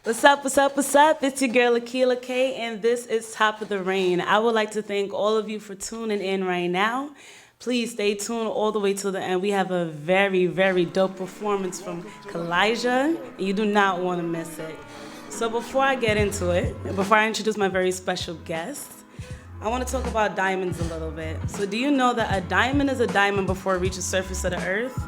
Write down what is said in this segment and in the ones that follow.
What's up, what's up, what's up? It's your girl, Akila K, and this is Top of the Rain. I would like to thank all of you for tuning in right now. Please stay tuned all the way to the end. We have a very, very dope performance from Kalijah, and you do not want to miss it. So before I get into it, and before I introduce my very special guest, I want to talk about diamonds a little bit. So do you know that a diamond is a diamond before it reaches the surface of the earth?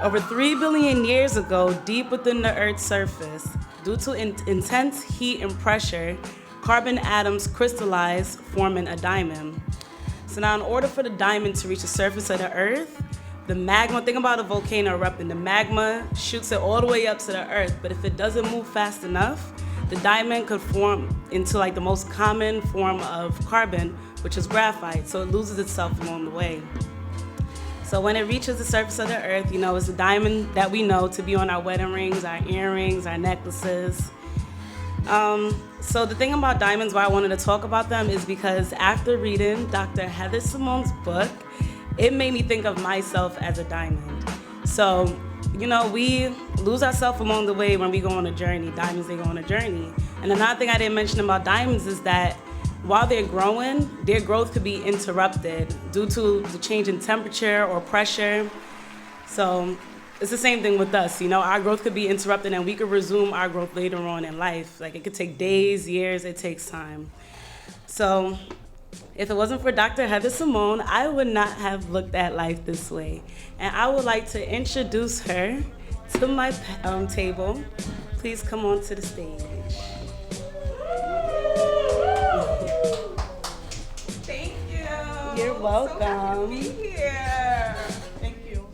Over 3 billion years ago, deep within the Earth's surface, due to intense heat and pressure, carbon atoms crystallize, forming a diamond. So now in order for the diamond to reach the surface of the Earth, the magma, think about a volcano erupting, the magma shoots it all the way up to the Earth, but if it doesn't move fast enough, the diamond could form into like the most common form of carbon, which is graphite, so it loses itself along the way. So when it reaches the surface of the earth, you know, it's the diamond that we know to be on our wedding rings, our earrings, our necklaces. So the thing about diamonds, why I wanted to talk about them is because after reading Dr. Heather Simone's book, it made me think of myself as a diamond. So, you know, we lose ourselves along the way when we go on a journey. Diamonds, they go on a journey. And another thing I didn't mention about diamonds is that while they're growing, their growth could be interrupted due to the change in temperature or pressure. So it's the same thing with us. You know, our growth could be interrupted and we could resume our growth later on in life. Like it could take days, years, it takes time. So if it wasn't for Dr. Heather Simone, I would not have looked at life this way. And I would like to introduce her to my table. Please come on to the stage. You're welcome. So happy to be here. Thank you.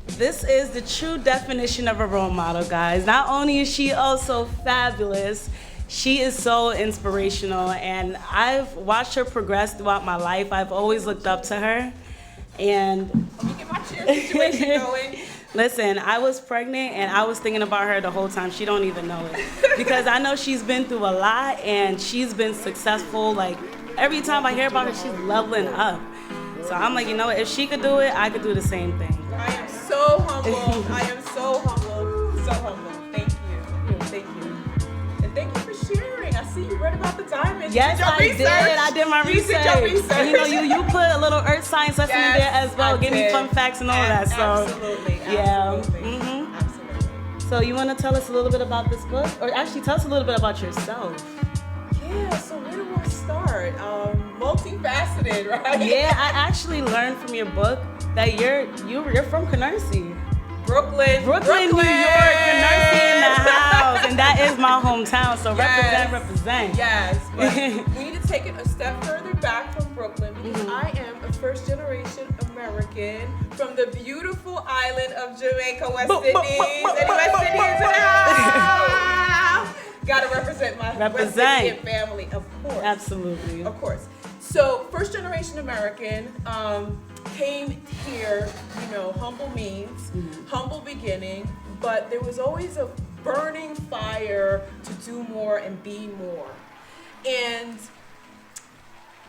This is the true definition of a role model, guys. Not only is she also fabulous, she is so inspirational, and I've watched her progress throughout my life. I've always looked up to her. And let me get my chair situation going. Listen, I was pregnant and I was thinking about her the whole time. She don't even know it. Because I know she's been through a lot and she's been successful. Like, every time I hear about her, she's leveling up. So I'm like, you know what, if she could do it, I could do the same thing. I am so humble. I am so humble. So humble. Thank you. Thank you. And thank you for sharing. I see you read about the diamonds. Yes, I did. I did my research. You did your research. And you know, you put a little earth science lesson in there as well. Give me fun facts and all that. So absolutely. Yeah. Mm-hmm. Absolutely. So you want to tell us a little bit about this book? Or actually tell us a little bit about yourself. Yeah, so where do I start? Multifaceted, right? Yeah, I actually learned from your book that you're from Canarsie. Brooklyn, New York, Canarsie in the house. And that is my hometown, so yes. represent. Yes, but we need to take it a step further back from Brooklyn because I am a first-generation American from the beautiful island of Jamaica, West Indies. Any West Indians in the house? Gotta represent my West Indian family, of course. Absolutely. Of course. So, first generation American, came here, you know, humble means, humble beginning, but there was always a burning fire to do more and be more. And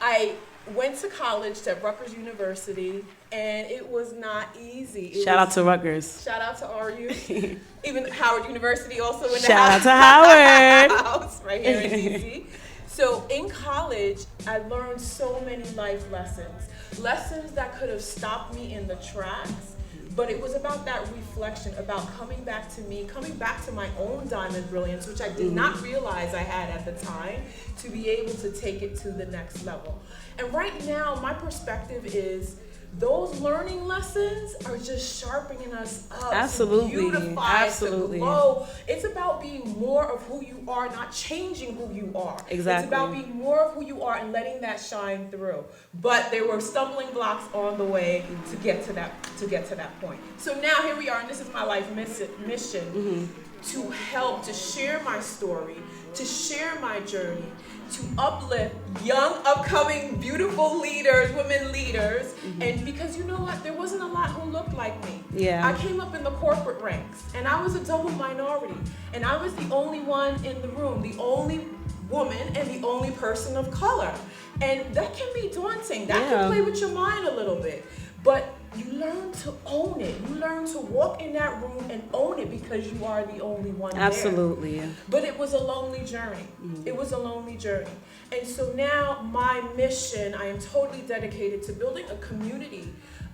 I went to college at Rutgers University, and it was not easy. Shout out to Rutgers. Shout out to RU. Even Howard University also in the Shout house. out to Howard. House right here in DC. So in college, I learned so many life lessons. Lessons that could have stopped me in the tracks, but it was about that reflection, about coming back to me, coming back to my own diamond brilliance, which I did not realize I had at the time, to be able to take it to the next level. And right now, my perspective is those learning lessons are just sharpening us up. Absolutely. To beautify, Absolutely. to glow. It's about being more of who you are, not changing who you are. Exactly. It's about being more of who you are and letting that shine through. But there were stumbling blocks on the way to get to that point. So now here we are, and this is my life mission to help, to share my story, to share my journey, to uplift young, upcoming, beautiful leaders, women leaders. And because you know what, there wasn't a lot who looked like me. Yeah. I came up in the corporate ranks, and I was a double minority. And I was the only one in the room, the only woman and the only person of color. And that can be daunting. That can play with your mind a little bit. But you learn to own it. You learn to walk in that room and own it because you are the only one there. Absolutely. But it was a lonely journey. It was a lonely journey. And so now my mission, I am totally dedicated to building a community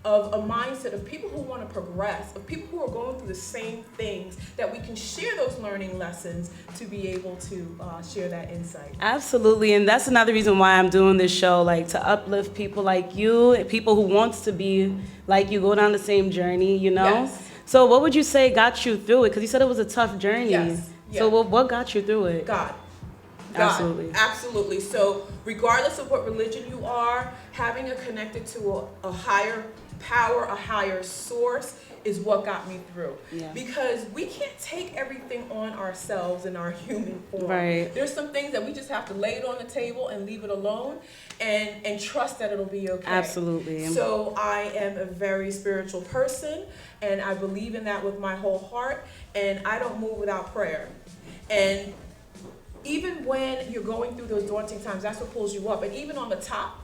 of a mindset of people who want to progress, of people who are going through the same things, that we can share those learning lessons to be able to share that insight. Absolutely, and that's another reason why I'm doing this show, like to uplift people like you, people who wants to be like you, go down the same journey, you know? Yes. So what would you say got you through it? Because you said it was a tough journey. Yes. Yeah. So what got you through it? God. Absolutely. Absolutely. So regardless of what religion you are, having a connected to a higher power, a higher source is what got me through. Yeah. Because we can't take everything on ourselves in our human form. Right. There's some things that we just have to lay it on the table and leave it alone and trust that it'll be okay. Absolutely. So I am a very spiritual person, and I believe in that with my whole heart, and I don't move without prayer. And even when you're going through those daunting times, that's what pulls you up. And even on the top,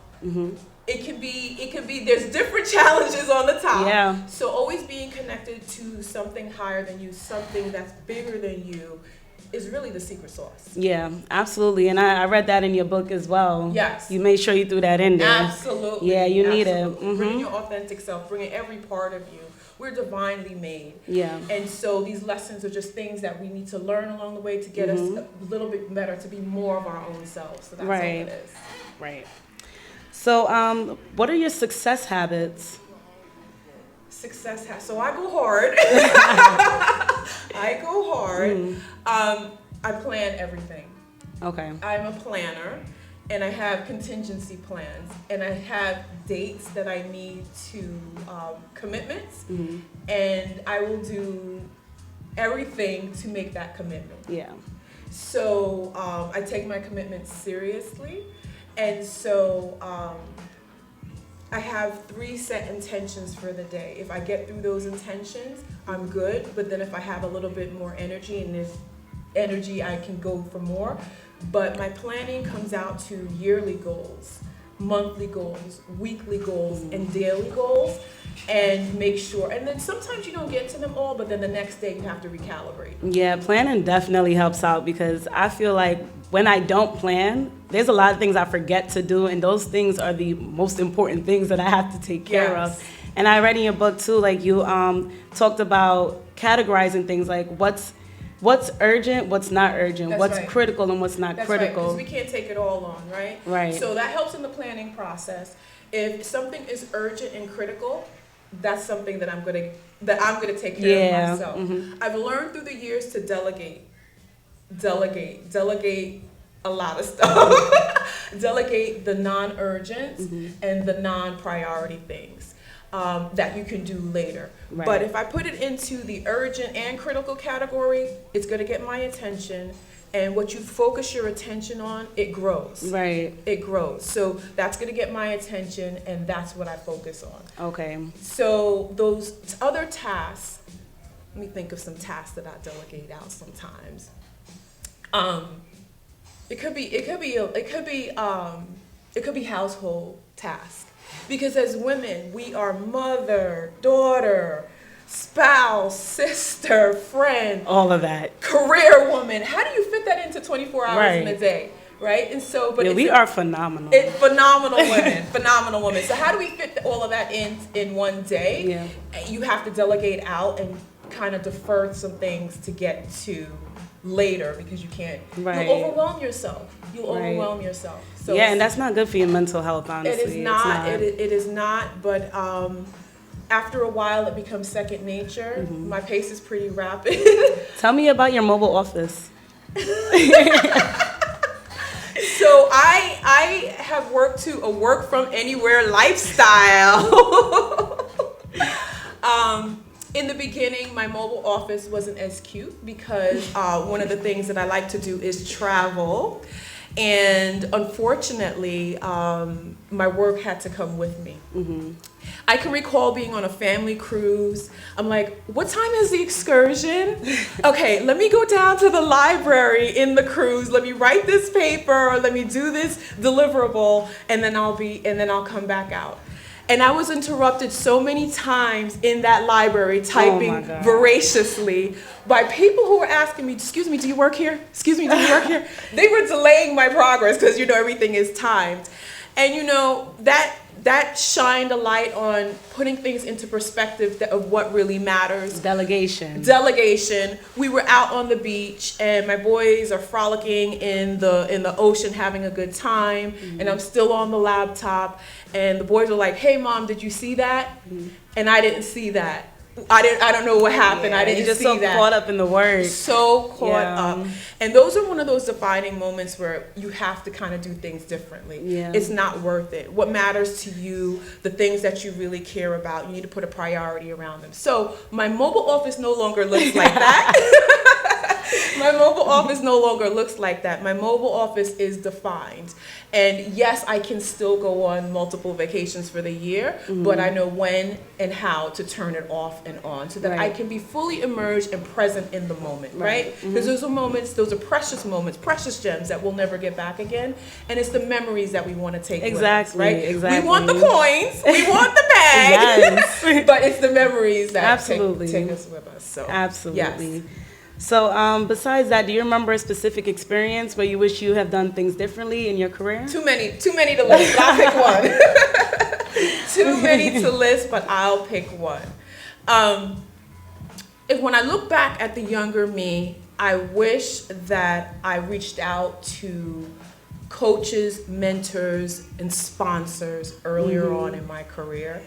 it can be, there's different challenges on the top. Yeah. So always being connected to something higher than you, something that's bigger than you, is really the secret sauce. Yeah, absolutely. And I read that in your book as well. Yes. You made sure you threw that in there. Absolutely. Yeah, you need Absolutely. it. Bringing your authentic self, bringing every part of you. We're divinely made. Yeah. And so these lessons are just things that we need to learn along the way to get us a little bit better, to be more of our own selves. So that's all it is. Right. So what are your success habits? So I go hard. I go hard. I plan everything. Okay. I'm a planner, and I have contingency plans, and I have dates that I need to, commitments, and I will do everything to make that commitment. Yeah. So I take my commitments seriously, and so I have 3 set intentions for the day. If I get through those intentions, I'm good, but then if I have a little bit more energy, and there's energy, I can go for more. But my planning comes out to yearly goals, monthly goals, weekly goals, and daily goals, and make sure. And then sometimes you don't get to them all, but then the next day you have to recalibrate. Yeah, planning definitely helps out, because I feel like when I don't plan, there's a lot of things I forget to do, and those things are the most important things that I have to take care of. And I read in your book too, like you talked about categorizing things, like what's urgent, what's not urgent, That's what's right. critical and what's not That's critical. right, because we can't take it all on, right? Right. So that helps in the planning process. If something is urgent and critical, that's something that I'm gonna take care of myself. I've learned through the years to delegate a lot of stuff. Delegate the non-urgent and the non-priority things that you can do later. Right. But if I put it into the urgent and critical category, it's going to get my attention. And what you focus your attention on, it grows. Right. It grows. So that's going to get my attention, and that's what I focus on. Okay. So those other tasks, let me think of some tasks that I delegate out sometimes. It could be household tasks, because as women we are mother, daughter, spouse, sister, friend, All of that. career woman. How do you fit that into 24 hours in a day, right? And so, but we are phenomenal. Phenomenal women, phenomenal women. So how do we fit all of that in one day? Yeah. You have to delegate out and kind of defer some things to get to later, because you can't. Right. You'll overwhelm yourself. Overwhelm yourself. So yeah, and that's not good for your mental health, honestly. it is not. It is not. But after a while, it becomes second nature. My pace is pretty rapid. Tell me about your mobile office. So I have worked to a work from anywhere lifestyle. In the beginning, my mobile office wasn't as cute, because one of the things that I like to do is travel. And unfortunately, my work had to come with me. I can recall being on a family cruise. I'm like, what time is the excursion? Okay, let me go down to the library in the cruise. Let me write this paper, or let me do this deliverable, and then I'll come back out. And I was interrupted so many times in that library typing God. voraciously by people who were asking me, excuse me, do you work here? Excuse me, do you work here? They were delaying my progress because, everything is timed. And, that shined a light on putting things into perspective of what really matters. Delegation. We were out on the beach, and my boys are frolicking in the ocean, having a good time, and I'm still on the laptop. And the boys were like, "Hey, Mom, did you see that?" And I didn't see that. I don't know what happened. I didn't just see so that. caught up in the work. So caught up. And those are one of those defining moments where you have to kind of do things differently. Yeah. It's not worth it. What matters to you, the things that you really care about, you need to put a priority around them. So my mobile office no longer looks like that. My mobile office no longer looks like that. My mobile office is defined. And yes, I can still go on multiple vacations for the year, but I know when and how to turn it off and on so that I can be fully immersed and present in the moment, right? Because those are precious moments, precious gems that we'll never get back again. And it's the memories that we want to take with us, right? Exactly. We want the coins, we want the bag, but it's the memories that take us with us. So, Absolutely. Yes. So besides that, do you remember a specific experience where you wish you have done things differently in your career? Too many to list, but I'll pick one. Too many to list, but I'll pick one. When I look back at the younger me, I wish that I reached out to coaches, mentors, and sponsors earlier on in my career.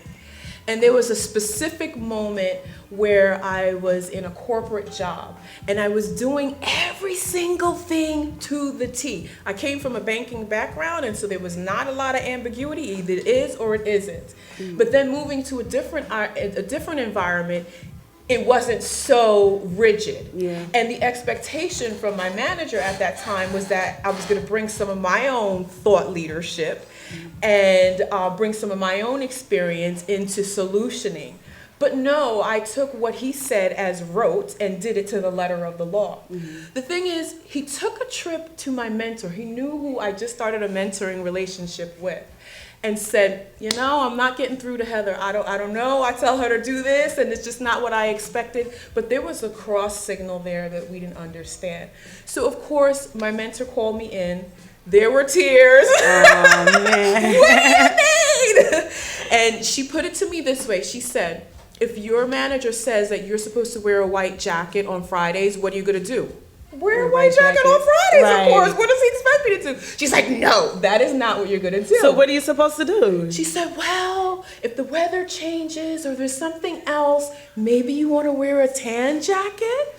And there was a specific moment where I was in a corporate job and I was doing every single thing to the T. I came from a banking background, and so there was not a lot of ambiguity. Either it is or it isn't. But then moving to a different environment, it wasn't so rigid. Yeah. And the expectation from my manager at that time was that I was going to bring some of my own thought leadership and bring some of my own experience into solutioning. But no, I took what he said as rote and did it to the letter of the law. The thing is, he took a trip to my mentor. He knew who I just started a mentoring relationship with, and said, I'm not getting through to Heather. I don't know. I tell her to do this, and it's just not what I expected. But there was a cross signal there that we didn't understand. So, of course, my mentor called me in. There were tears. Oh, man. What do you mean? And she put it to me this way. She said, if your manager says that you're supposed to wear a white jacket on Fridays, what are you going to do? Wear a white jacket on Fridays, right. Of course. What does he expect me to do? She's like, no, that is not what you're going to do. So what are you supposed to do? She said, well, if the weather changes or there's something else, maybe you want to wear a tan jacket?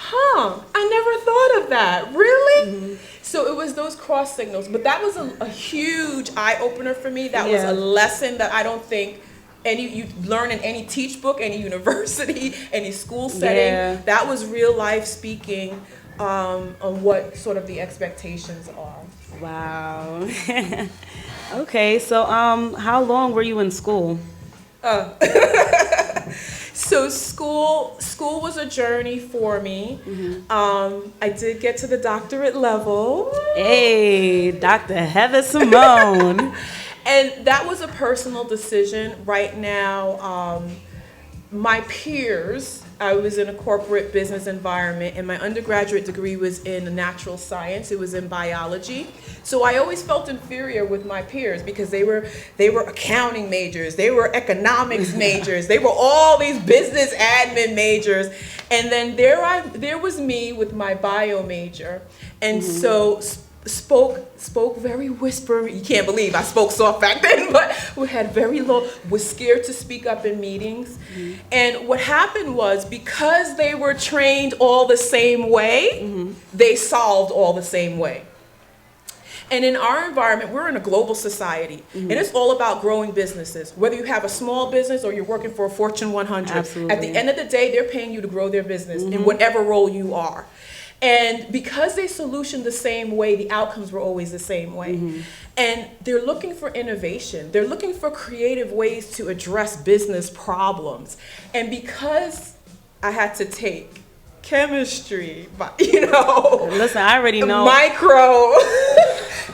I never thought of that. Really? So it was those cross signals. But that was a huge eye-opener for me. That was a lesson that I don't think you learn in any teach book, any university, any school setting. Yeah. That was real life speaking on what sort of the expectations are. Wow. Okay, so how long were you in school? So school was a journey for me. I did get to the doctorate level. Hey, Dr. Heather Simone. And that was a personal decision. Right now, my peers, I was in a corporate business environment, and my undergraduate degree was in natural science. It was in biology. So I always felt inferior with my peers because they were accounting majors, they were economics majors, they were all these business admin majors. And then there was me with my bio major. And so spoke very whisper. You can't believe I spoke soft back then, but we had very low, was scared to speak up in meetings. And what happened was, because they were trained all the same way, they solved all the same way. And in our environment, we're in a global society, and it's all about growing businesses. Whether you have a small business or you're working for a Fortune 100, Absolutely. At the end of the day, they're paying you to grow their business in whatever role you are. And because they solutioned the same way, the outcomes were always the same way. And they're looking for innovation. They're looking for creative ways to address business problems. And because I had to take chemistry, Listen, I already know. Micro,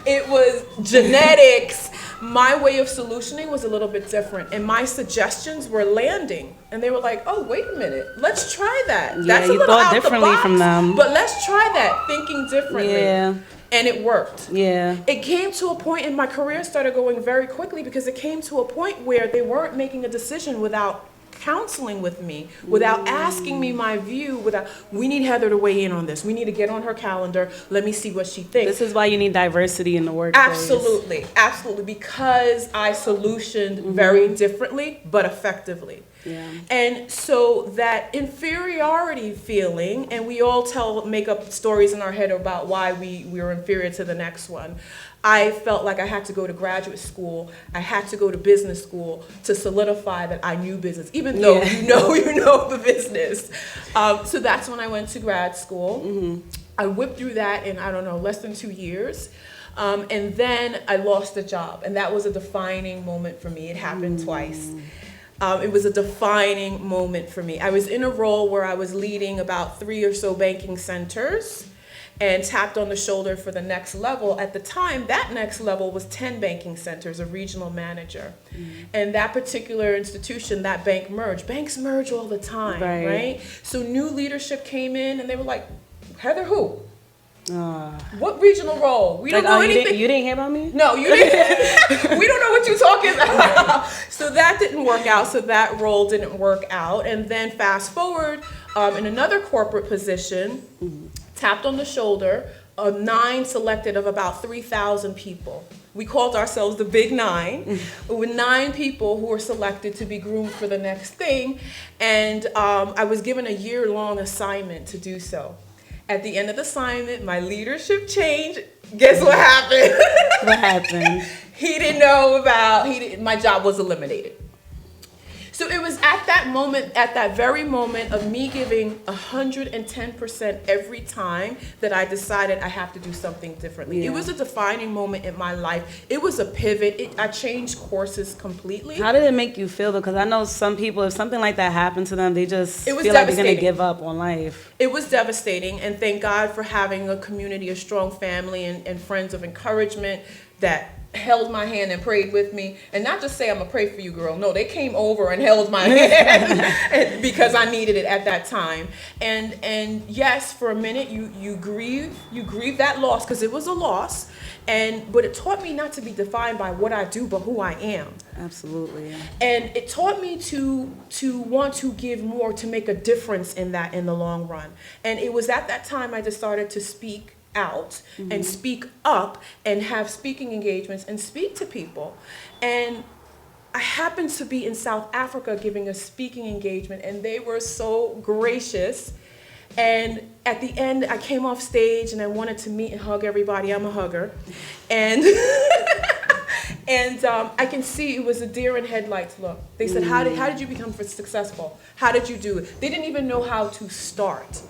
it was genetics, my way of solutioning was a little bit different, and my suggestions were landing. And they were like, "Oh, wait a minute, let's try that." Yeah, you thought differently from them, but let's try that, thinking differently. Yeah. And it worked. Yeah. It came to a point, and my career started going very quickly because it came to a point where they weren't making a decision without counseling with me, without asking me my view, without, we need Heather to weigh in on this. We need to get on her calendar. Let me see what she thinks. This is why you need diversity in the workplace. Absolutely, absolutely, because I solutioned very differently, but effectively. Yeah. And so that inferiority feeling, and we all make up stories in our head about why we were inferior to the next one. I felt like I had to go to graduate school, I had to go to business school to solidify that I knew business, even though you know the business. So that's when I went to grad school. I whipped through that in, I don't know, less than 2 years. And then I lost the job, and that was a defining moment for me. It happened twice. It was a defining moment for me. I was in a role where I was leading about 3 or so banking centers and tapped on the shoulder for the next level. At the time, that next level was 10 banking centers, a regional manager. And that particular institution, that bank merged. Banks merge all the time, right? So new leadership came in, and they were like, "Heather who? What regional role? We don't know anything." You didn't hear about me? No, you didn't. We don't know what you're talking about. So that didn't work out. So that role didn't work out. And then fast forward, in another corporate position, tapped on the shoulder, 9 selected of about 3,000 people. We called ourselves the Big 9. With 9 people who were selected to be groomed for the next thing. And I was given a year-long assignment to do so. At the end of the assignment, my leadership changed. Guess what happened? What happened? He didn't know about, my job was eliminated. So it was at that moment, at that very moment of me giving 110% every time, that I decided I have to do something differently. Yeah. It was a defining moment in my life. It was a pivot. I changed courses completely. How did it make you feel though? Because I know some people, if something like that happened to them, they just feel like they're going to give up on life. It was devastating, and thank God for having a community, a strong family, and friends of encouragement that held my hand and prayed with me. And not just say, "I'm gonna pray for you, girl." No, they came over and held my hand because I needed it at that time. And yes, for a minute you grieve that loss, because it was a loss. But it taught me not to be defined by what I do, but who I am. Absolutely. And it taught me to want to give more, to make a difference in the long run. And it was at that time I just started to speak out and speak up and have speaking engagements and speak to people. And I happened to be in South Africa giving a speaking engagement, and they were so gracious. And at the end, I came off stage and I wanted to meet and hug everybody. I'm a hugger. And I can see it was a deer in headlights look. They said, how did you become successful? How did you do it? They didn't even know how to start.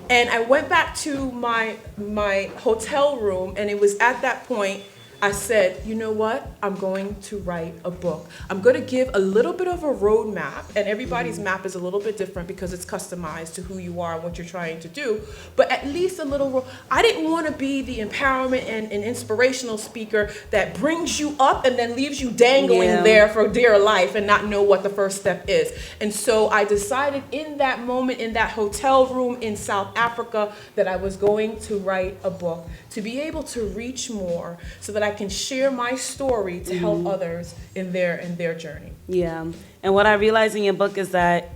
And I went back to my hotel room, and it was at that point I said, you know what? I'm going to write a book. I'm going to give a little bit of a roadmap, and everybody's map is a little bit different because it's customized to who you are and what you're trying to do, but at least a little. I didn't want to be the empowerment and inspirational speaker that brings you up and then leaves you dangling there for dear life and not know what the first step is. And so I decided in that moment, in that hotel room in South Africa, that I was going to write a book to be able to reach more, so that I can share my story to help others in their journey. Yeah. And what I realized in your book is that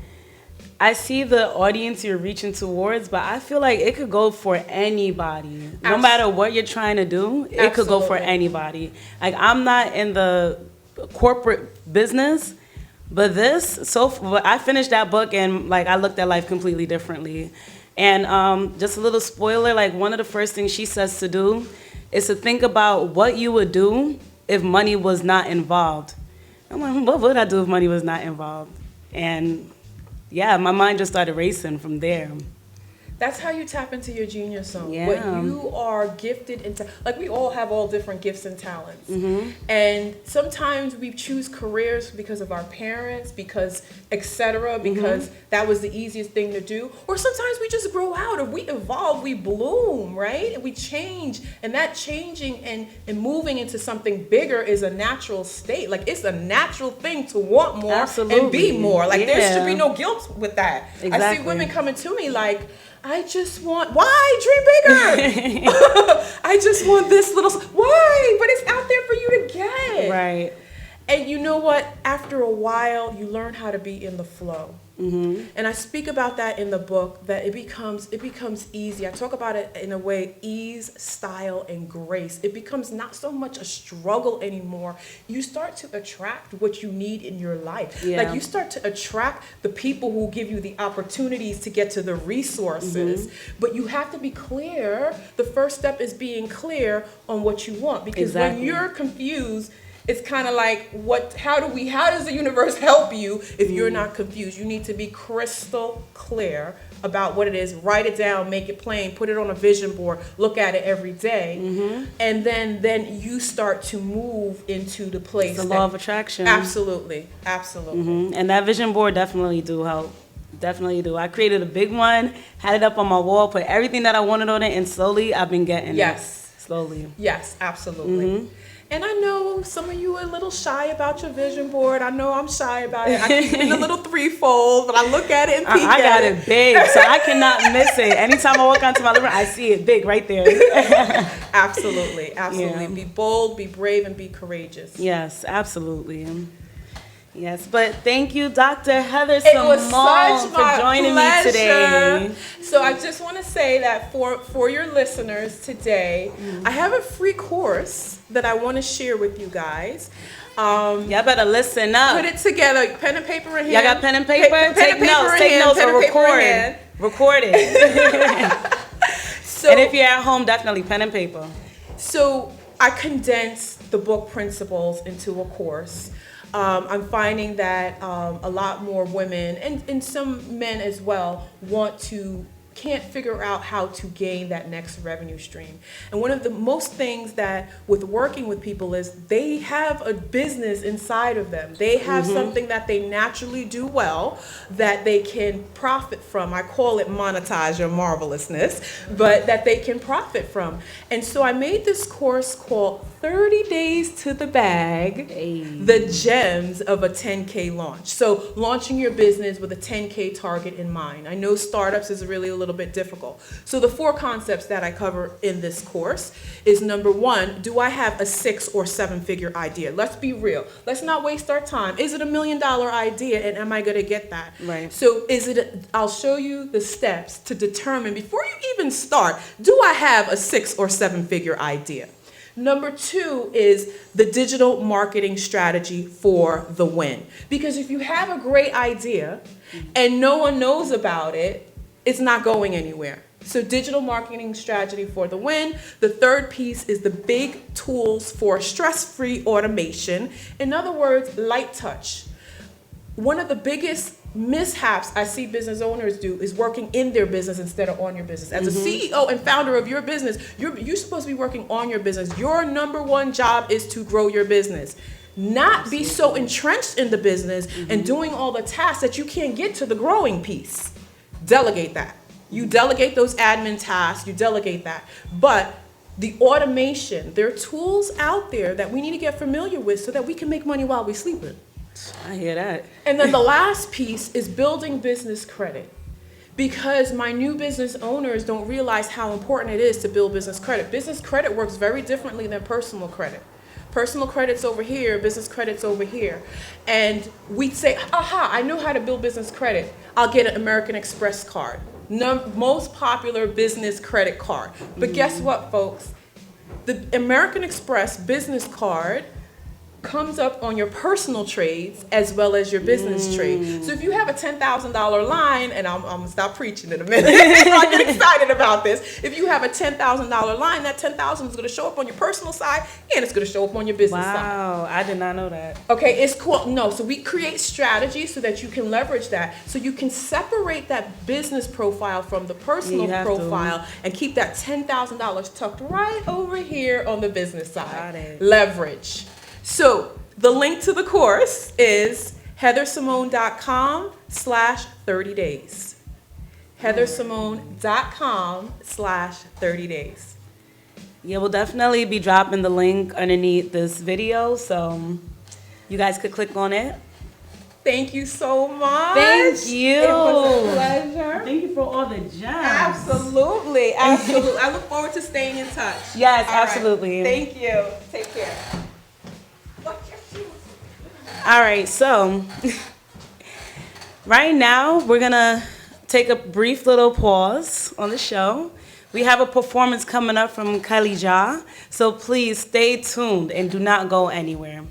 I see the audience you're reaching towards, but I feel like it could go for anybody. No matter what you're trying to do, it could go for anybody. Like, I'm not in the corporate business, but I finished that book and like I looked at life completely differently. And just a little spoiler, like one of the first things she says to do is to think about what you would do if money was not involved. I'm like, what would I do if money was not involved? And yeah, my mind just started racing from there. That's how you tap into your genius zone. Yeah. What you are gifted into, like we all have all different gifts and talents. And sometimes we choose careers because of our parents, because etc., because that was the easiest thing to do. Or sometimes we just grow out, or we evolve, we bloom, right? And we change. And that changing and moving into something bigger is a natural state. Like it's a natural thing to want more and be more. Like there should be no guilt with that. Exactly. I see women coming to me like, I just want, why? Dream bigger. I just want this little, why? But it's out there for you to get. Right. And you know what? After a while, you learn how to be in the flow. And I speak about that in the book, that it becomes easy. I talk about it in a way, ease, style, and grace. It becomes not so much a struggle anymore. You start to attract what you need in your life. Yeah. Like you start to attract the people who give you the opportunities to get to the resources. But you have to be clear. The first step is being clear on what you want. Because when you're confused, it's kind of like, how does the universe help you if you're not confused? You need to be crystal clear about what it is. Write it down, make it plain, put it on a vision board, look at it every day. And then you start to move into the place. It's the law of attraction. Absolutely. And that vision board definitely do help. Definitely do. I created a big one, had it up on my wall, put everything that I wanted on it, and slowly I've been getting it. Slowly. Yes, absolutely. And I know some of you are a little shy about your vision board. I know I'm shy about it. I keep it in a little threefold, but I look at it and peek I got at it big, so I cannot miss it. Anytime I walk onto my living room, I see it big right there. Absolutely. Yeah. Be bold, be brave, and be courageous. Yes, absolutely. Yes, but thank you, Dr. Heather It was Simone, such my for joining pleasure. me today. So I just want to say that for your listeners today, I have a free course that I want to share with you guys. Y'all better listen up. Put it together, pen and paper in hand. Y'all got pen and paper? Take notes or record. Record it. And if you're at home, definitely pen and paper. So I condensed the book principles into a course. I'm finding that a lot more women and some men as well can't figure out how to gain that next revenue stream. And one of the most things that with working with people is they have a business inside of them. They have something that they naturally do well that they can profit from. I call it monetize your marvelousness, but that they can profit from. And so I made this course called 30 Days to the Bag, the gems of a 10K launch. So launching your business with a 10K target in mind. I know startups is really a little bit difficult. So the 4 concepts that I cover in this course is, number 1, do I have a 6 or 7 figure idea? Let's be real. Let's not waste our time. Is it $1 million idea, and am I going to get that? Right. So I'll show you the steps to determine before you even start, do I have a 6 or 7 figure idea? Number 2 is the digital marketing strategy for the win. Because if you have a great idea and no one knows about it, it's not going anywhere. So digital marketing strategy for the win. The 3rd piece is the big tools for stress-free automation. In other words, light touch. One of the biggest mishaps I see business owners do is working in their business instead of on your business. As a CEO and founder of your business, you're supposed to be working on your business. Your number 1 job is to grow your business. Not be so entrenched in the business and doing all the tasks that you can't get to the growing piece. Delegate that. You delegate those admin tasks, you delegate that. But the automation, there are tools out there that we need to get familiar with so that we can make money while we're sleeping. I hear that. And then the last piece is building business credit. Because my new business owners don't realize how important it is to build business credit. Business credit works very differently than personal credit. Personal credit's over here, business credit's over here. And we'd say, aha, I know how to build business credit. I'll get an American Express card. Most popular business credit card. But guess what, folks? The American Express business card comes up on your personal trades as well as your business trade. So if you have a $10,000 line, and I'm gonna stop preaching in a minute, I get excited about this. If you have a $10,000 line, that 10,000 is gonna show up on your personal side and it's gonna show up on your business side. Wow, I did not know that. Okay, it's cool. No, so we create strategies so that you can leverage that. So you can separate that business profile from the personal profile and keep that $10,000 tucked right over here on the business side. Got it. Leverage. So the link to the course is heathersimone.com/30 days. heathersimone.com/30 days. Yeah, we'll definitely be dropping the link underneath this video, so you guys could click on it. Thank you so much. Thank you. It was a pleasure. Thank you for all the gems. Absolutely, absolutely. I look forward to staying in touch. Yes, All right. absolutely. Thank you. Take care. All right, so right now we're gonna take a brief little pause on the show. We have a performance coming up from Kylie Ja, so please stay tuned and do not go anywhere.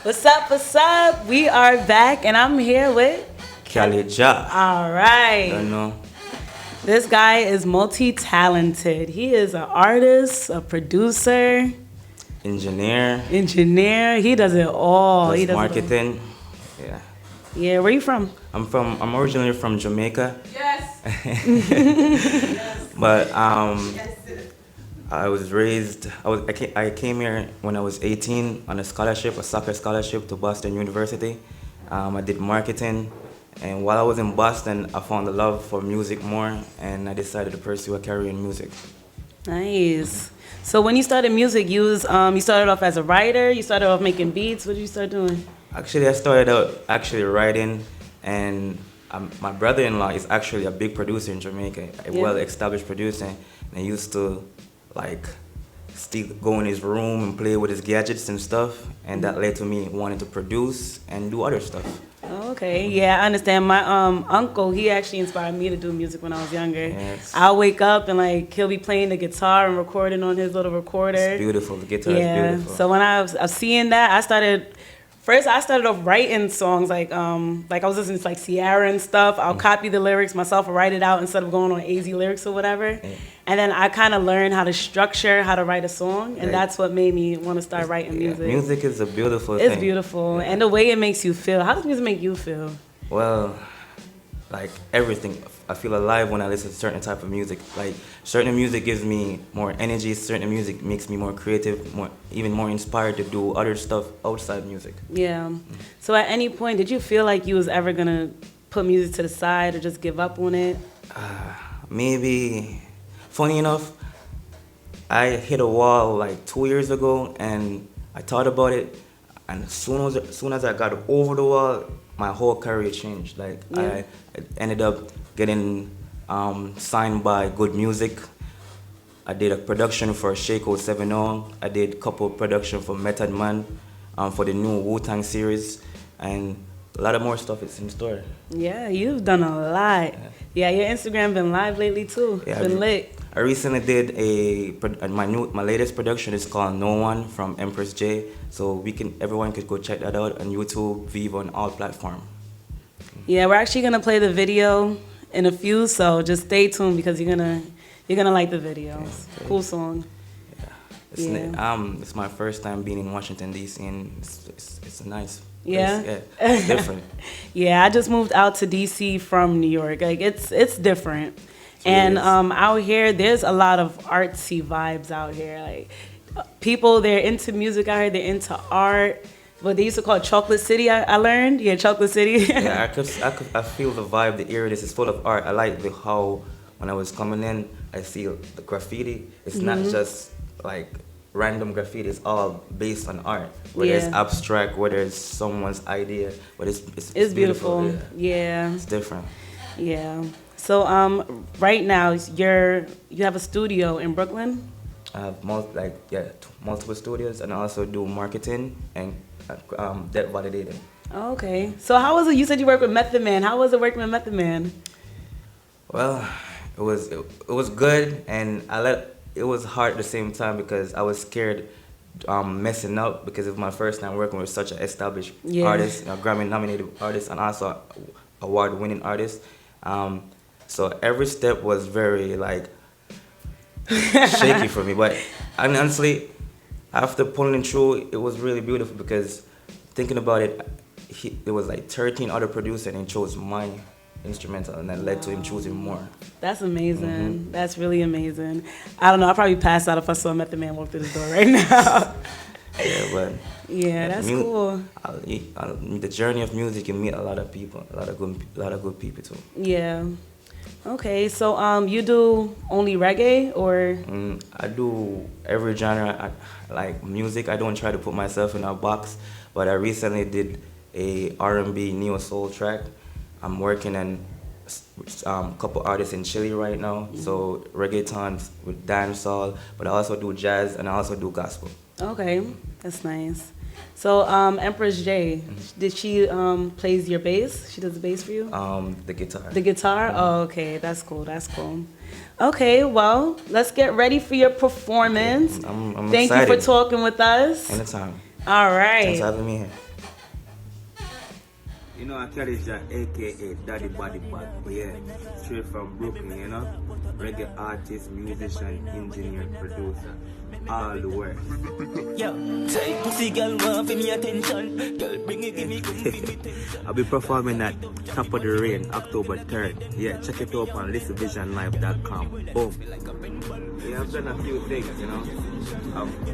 What's up? What's up? We are back, and I'm here with Kylie Ja. All right. You know, This guy is multi-talented. He is an artist, a producer, Engineer, engineer. He does it all. does He does it all. marketing. Yeah. Yeah, where you from? I'm originally from Jamaica, Yes. but I was raised. I came here when I was 18 on a scholarship, a soccer scholarship to Boston University. I did marketing, and while I was in Boston, I found the love for music more, and I decided to pursue a career in music. Nice. So when you started music, you started off as a writer. You started off making beats. What did you start doing? Actually, I started out actually writing, and my brother-in-law is actually a big producer in Jamaica, a Yeah. well-established producer, and I used to like still go in his room and play with his gadgets and stuff, and that led to me wanting to produce and do other stuff. Oh, okay, yeah, I understand. My uncle, he actually inspired me to do music when I was younger. Yes. I'll wake up and like he'll be playing the guitar and recording on his little recorder. It's beautiful. The guitar is Yeah. beautiful. So when I was seeing that, I started off writing songs like I was listening to like Ciara and stuff. I'll copy the lyrics myself or write it out instead of going on AZ Lyrics or whatever. Yeah. And then I kind of learned how to structure how to write a song, and Right. that's what made me want to start writing Yeah, music. music is a beautiful thing. It's beautiful, Yeah. and the way it makes you feel. How does music make you feel? Well, like everything, I feel alive when I listen to certain type of music. Like certain music gives me more energy. Certain music makes me more creative, even more inspired to do other stuff outside music. Yeah. So at any point, did you feel like you was ever gonna put music to the side or just give up on it? Maybe, funny enough, I hit a wall like 2 years ago, and I thought about it. And as soon as I got over the wall, my whole career changed. Like Yeah. I ended up getting signed by Good Music. I did a production for Shako 70. I did a couple production for Method Man for the new Wu-Tang series, and a lot of more stuff is in store. Yeah, you've done a lot. Yeah, your Instagram been live lately too. Yeah, Been lit. I recently did my latest production is called No One from Empress J. So everyone could go check that out on YouTube, Vivo, on all platforms. Yeah, we're actually gonna play the video in a few, so just stay tuned because you're gonna like the video. Okay. Cool song. It's my first time being in Washington D.C. and it's a nice place. Yeah? Yeah, it's different. Yeah, I just moved out to DC from New York. Like it's different. And is. out here there's a lot of artsy vibes out here. Like people, they're into music out here, they're into art. What they used to call Chocolate City, I learned. Yeah, Chocolate City. Yeah, I feel the vibe, the area. This is full of art. I like how when I was coming in, I see the graffiti. It's not just like random graffiti. It's all based on art. Whether it's Yeah. abstract, whether it's someone's idea, but It's beautiful. Yeah. Yeah. It's different. Yeah. So right now you have a studio in Brooklyn? I have multiple studios, and I also do marketing and debt validating. Oh, okay. So how was it? You said you work with Method Man. How was it working with Method Man? Well, it was good, and it was hard at the same time because I was scared messing up because it was my first time working with such an established artist, a Grammy-nominated artist, and also award-winning artist. So every step was very shaky for me, but honestly, after pulling through, it was really beautiful because thinking about it, there was like 13 other producers and he chose my instrumental, and that led to him choosing more. That's amazing. That's really amazing. I don't know. I'd probably pass out if I saw Method Man walk through the door right now. Yeah, but yeah, that's cool. The journey of music, you meet a lot of people, a lot of good people too. Yeah. Okay, so you do only reggae or? I do every genre. I like music. I don't try to put myself in a box, but I recently did a R&B neo soul track. I'm working on a couple artists in Chile right now, so reggaeton with dancehall, but I also do jazz and I also do gospel. Okay, that's nice. So Empress J, did she plays your bass? She does the bass for you? The guitar. The guitar? Oh, okay, that's cool. That's cool. Okay, well, let's get ready for your performance. I'm Thank excited. you for talking with us. Anytime. All right. Thanks for having me here. You know, I carry Jack, aka Daddy Body Bag. But yeah, straight from Brooklyn, you know. Reggae artist, musician, engineer, producer. All the work. Yo, say pussy girl want me attention. Girl, bring it, give me attention. I'll be performing at Top of the Rain, October 3rd. Yeah, check it out on listenvisionlive.com. Boom. Yeah, I've done a few things, you know.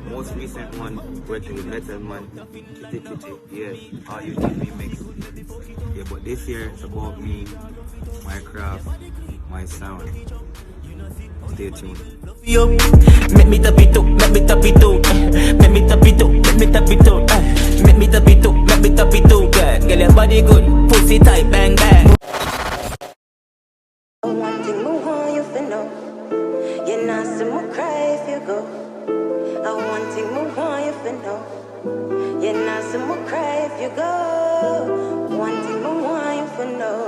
Most recent one, working with Metal Man, Kitty Kitty, yeah, all you need remix. Yeah, but this year it's about me, my craft, my sound. Stay tuned. Yo, make me tap it up, make me tap it up, make me tap it up, make me tap it up, make me tap it up, make me tap it up, girl, your body good, pussy tight, bang bang. One thing more want you to know, you're not some cry if you go. One thing more want you to know, you're not some cry if you go. One thing more want you to know.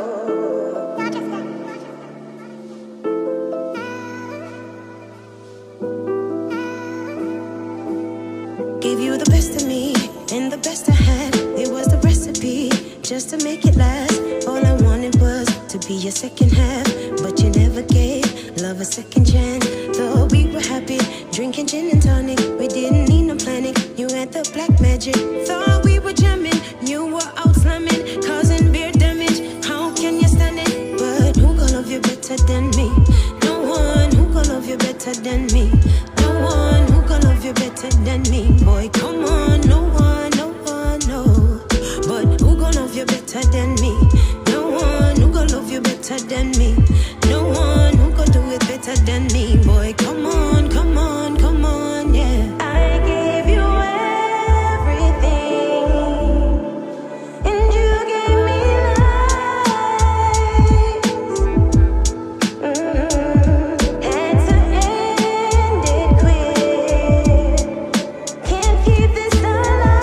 Gave you the best of me and the best I had. It was the recipe just to make it last. All I wanted was to be your second half, but you never gave love a second chance. Though we were happy, drinking gin and tonic, we didn't need no planning. You had the black magic. Thought we were jamming, you were out slamming, causing beer damage. How can you stand it? But who gon' love you better than me? No one. Who gon' love you better than me? No one. Who gon' love you better than me? Boy, come on, no one, no one, no. But who gon' love you better than me? No one. Who gon' love you better than me? No one. Who gon' do it better than me? Boy, come on, come on, come on, yeah. I gave you everything, and you gave me lies. Had to end it quick. Can't keep this alive.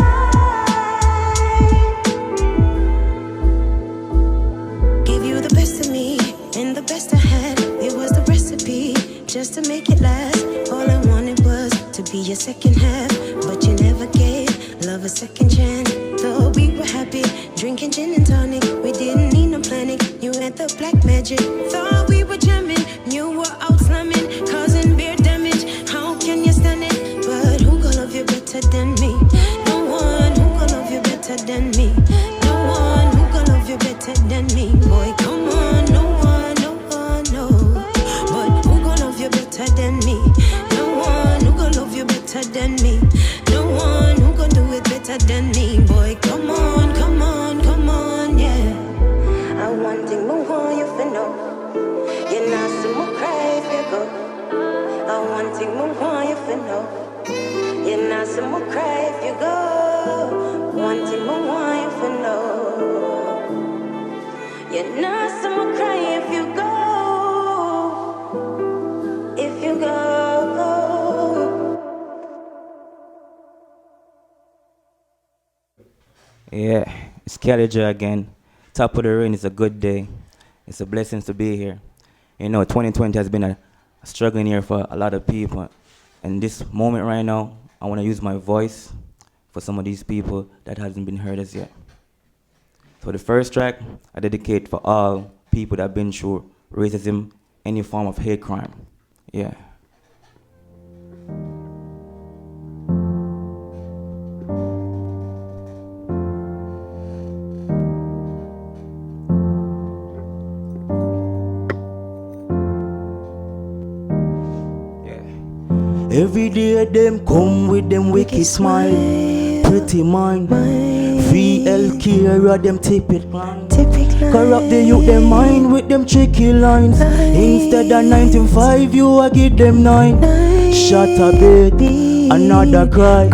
Give you the best of me and the best I had. It was the recipe just to make it last. All I wanted was to be your second half, but you never gave love a second chance. Though we were happy, drinking gin and tonic, we didn't need no planning. You had the black magic. Thought we were jamming, you were out slamming, causing beer damage. How can you stand it? But who gon' love you better than me? No one. Who gon' love you better than me? No one. Who gon' love you better than me? Boy, come on, no one, no one, no. But who gon' love you better than me? No one. Who gon' love you better than me? No one. Who gon' do it better than me? Boy, come on, come on, come on, yeah. I want thing more want you to know. You're not some more cry if you go. I want thing more want you to know. You're not some more cry if you go. One thing more want you to know. You're not some more cry if you go. If you go. Yeah, it's Kelly J again. Top of the Rain is a good day. It's a blessing to be here. You know, 2020 has been a struggling year for a lot of people. And this moment right now, I want to use my voice for some of these people that hasn't been heard as yet. So the first track, I dedicate for all people that have been through racism, any form of hate crime. Yeah. Every day them come with them wicked smile, pretty mind. VLK or them typical corrupt the youth them mind with them tricky lines. Instead of 19.5 you a give them 9. Shut a bit, another cry.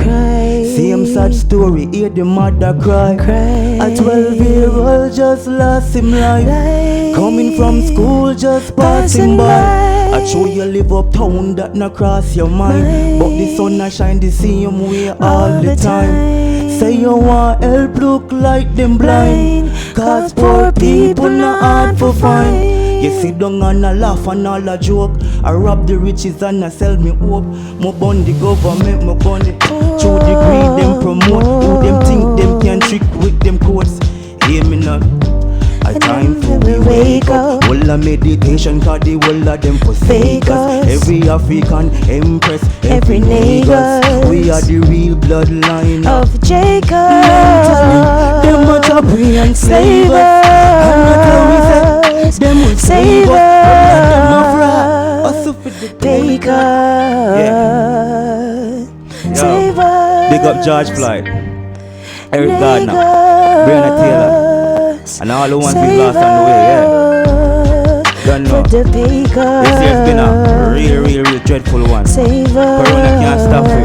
Same sad story, hear the mother cry. A 12-year-old just lost him life, coming from school just passing by. I show you live uptown that not cross your mind, but the sun a shine the same way all the time. Say you want help, look like them blind, cause poor people not hard for find. You sit down and a laugh and all a joke, I rob the riches and I sell me hope. Mo bun the government, mo bun it through the greed them promote. Who them think them can trick with them codes? Hear me now. A time for we wake up. All a meditation, cause the whole of them forsake us. Every African empress, every niggas. We are the real bloodline of Jacob. Them a chop we and slave us. Them will save us. Them a fraud. Also for the Baker. Save us. Big up George Floyd, Eric Gardner, Breonna Taylor, and all the ones we lost on the way, yeah. Don't know. This year's been a real dreadful one. Corona can't stop it.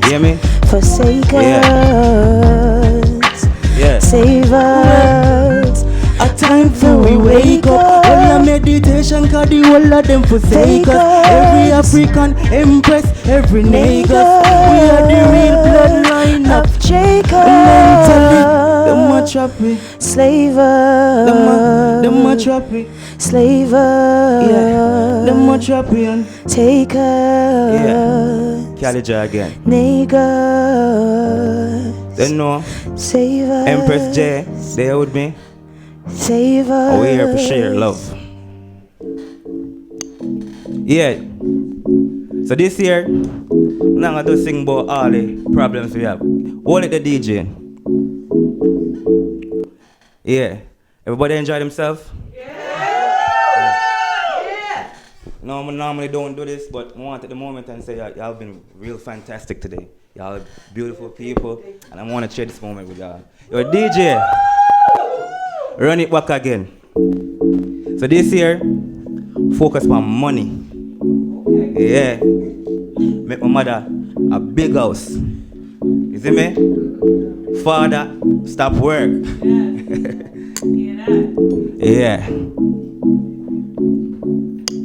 You hear me? Forsake us. Yeah. Save us. A time for we wake up. All a meditation, cause the whole of them forsake us. Every African empress, every nigga. We are the real bloodline of Jacob. Mentally, them a trap me. Slave us. Them a trap me. Slave us. Yeah. Them a trap me and take us. yeah. Kalija again. Niggas. They know. Save us. Empress J, there with me. Save us. Oh, we here for share love. Yeah. So this year, I'm not gonna sing about all the problems we have. Hold it the DJ. Yeah. Everybody enjoy themselves? Yeah. No, I normally don't do this, but I want at the moment and say y'all have been real fantastic today. Y'all are beautiful people, and I want to share this moment with y'all. Yo, DJ, run it back again. So this year, focus on money. Yeah. Make my mother a big house. You see me? Father, stop work. Yeah.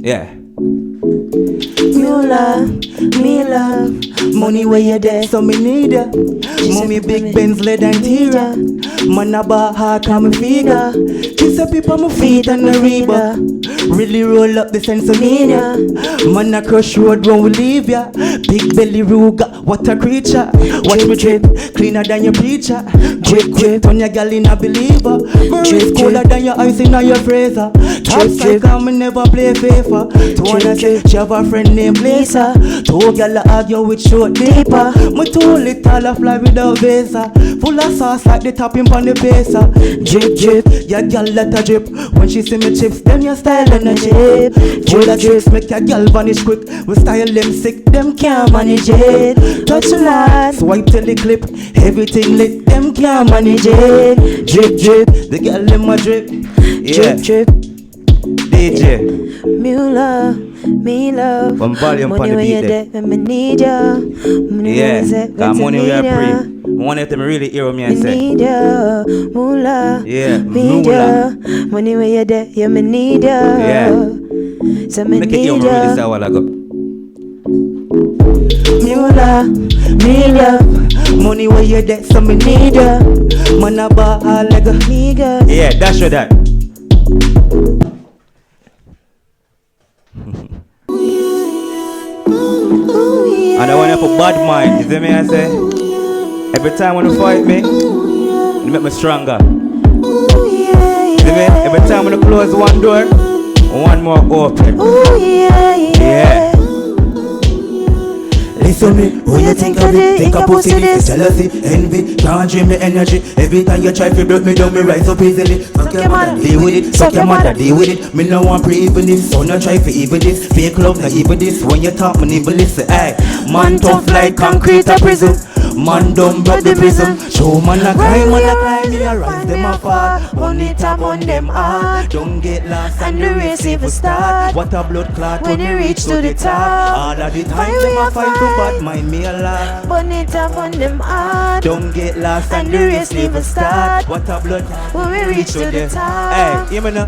Yeah. Me love, money where you there, so me need ya. Mommy big Benz lead and tear. Man a bar hard come me figure. Kiss up people my feet and the Reba. Really roll up the sense of meaning. Man a crush road when we leave ya. Big belly ruga, what a creature. Watch me drip, cleaner than your preacher. Drip drip, turn your gal in a believer. Drip cooler than your ice in your freezer. Top side come me never play favor. To wanna say she have a friend named Lisa. Two gal argue with short deeper. My two little fly without visa. Full of sauce like the topping on the pizza. Drip drip, your gal let her drip. When she see me chips, then your style and a drip. Full of drips make your gal vanish quick. We style them sick, them can't manage it. Touch the line, swipe till the clip. Everything lit, them can't manage it. Drip drip, the gal them a drip. Yeah. drip drip. DJ. Me love. One volume money on the when beat you're there. there, when me need ya. Money Yeah, when that money we are ya. free. I want them really hear me and Me say, need ya, moolah. yeah, Need ya. Money when you're there, yeah, me need ya. Yeah. So me Make it hear need me really say ya. a while ago. Moolah, need ya. Money where you there, so me need ya. Man a bar all like a Nigga. yeah, that's your that. And I want to put bad mind, you see me I say? Every time when you fight me, you make me stronger. You see me? Every time when you close one door, one more open. Yeah. Listen me, when you think of it, think of pussy this, jealousy, envy, can't drain me energy. Every time you try to break me down, me rise up easily. Suck your mother, deal with it, suck your mother, deal with it. Me no want pre-even this, so no try for even this. Fake love, not even this, when you talk, me never listen. Aye, man tough like concrete a prison. Man dumb but the prison. Show man a climb, man a climb, me a rise, them a fall. On it up on them hard. Don't get lost and the race even start. What a blood clot when you reach to the top. All of the time them a fight to bad mind me a lot. Burn it up on them hard. Don't get lost and the race even start. What a blood clot when we reach to the top. Hey, hear me now.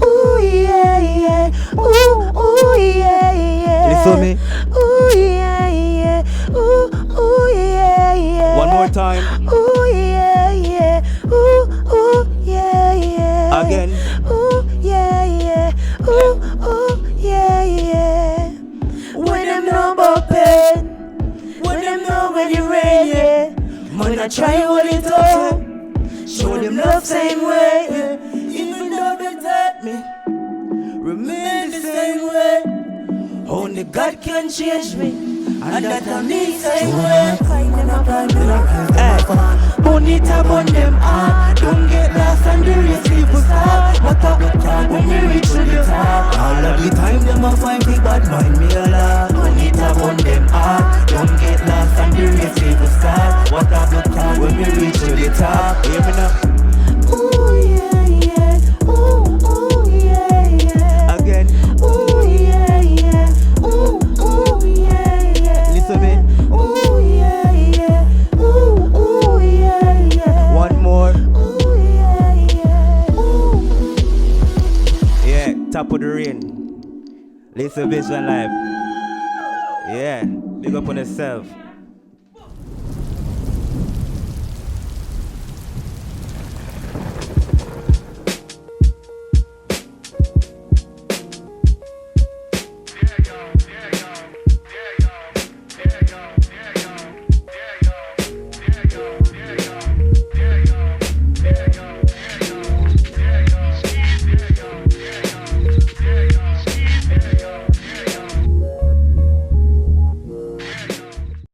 Ooh yeah yeah. Ooh yeah yeah. Listen me. Ooh yeah yeah. Ooh yeah yeah. One more time. Ooh yeah yeah. Ooh yeah yeah. Again. Ooh yeah yeah. Ooh yeah yeah. When them know about pain, when them know when you rain, yeah. Man, I try hold it up. Show them them love same way. Even though they hurt me, remain the same way. Only God can change me, and that I need same way. Bonita bun them hard. Don't get lost and the race people start. What up the time when we reach to the top? All of the time them a find big bad mind me a lot. Bonita bun them hard. Don't get lost and the race people start. What up the time when we reach to the top? Hear me now. Ooh yeah yeah. Ooh ooh yeah yeah. Again. Ooh yeah yeah. Ooh ooh yeah yeah. Listen me. Ooh yeah yeah. Ooh ooh yeah yeah. One more. Ooh yeah yeah. Ooh. Yeah, top of the rain. Listen, Vision Live. Yeah, big up on yourself.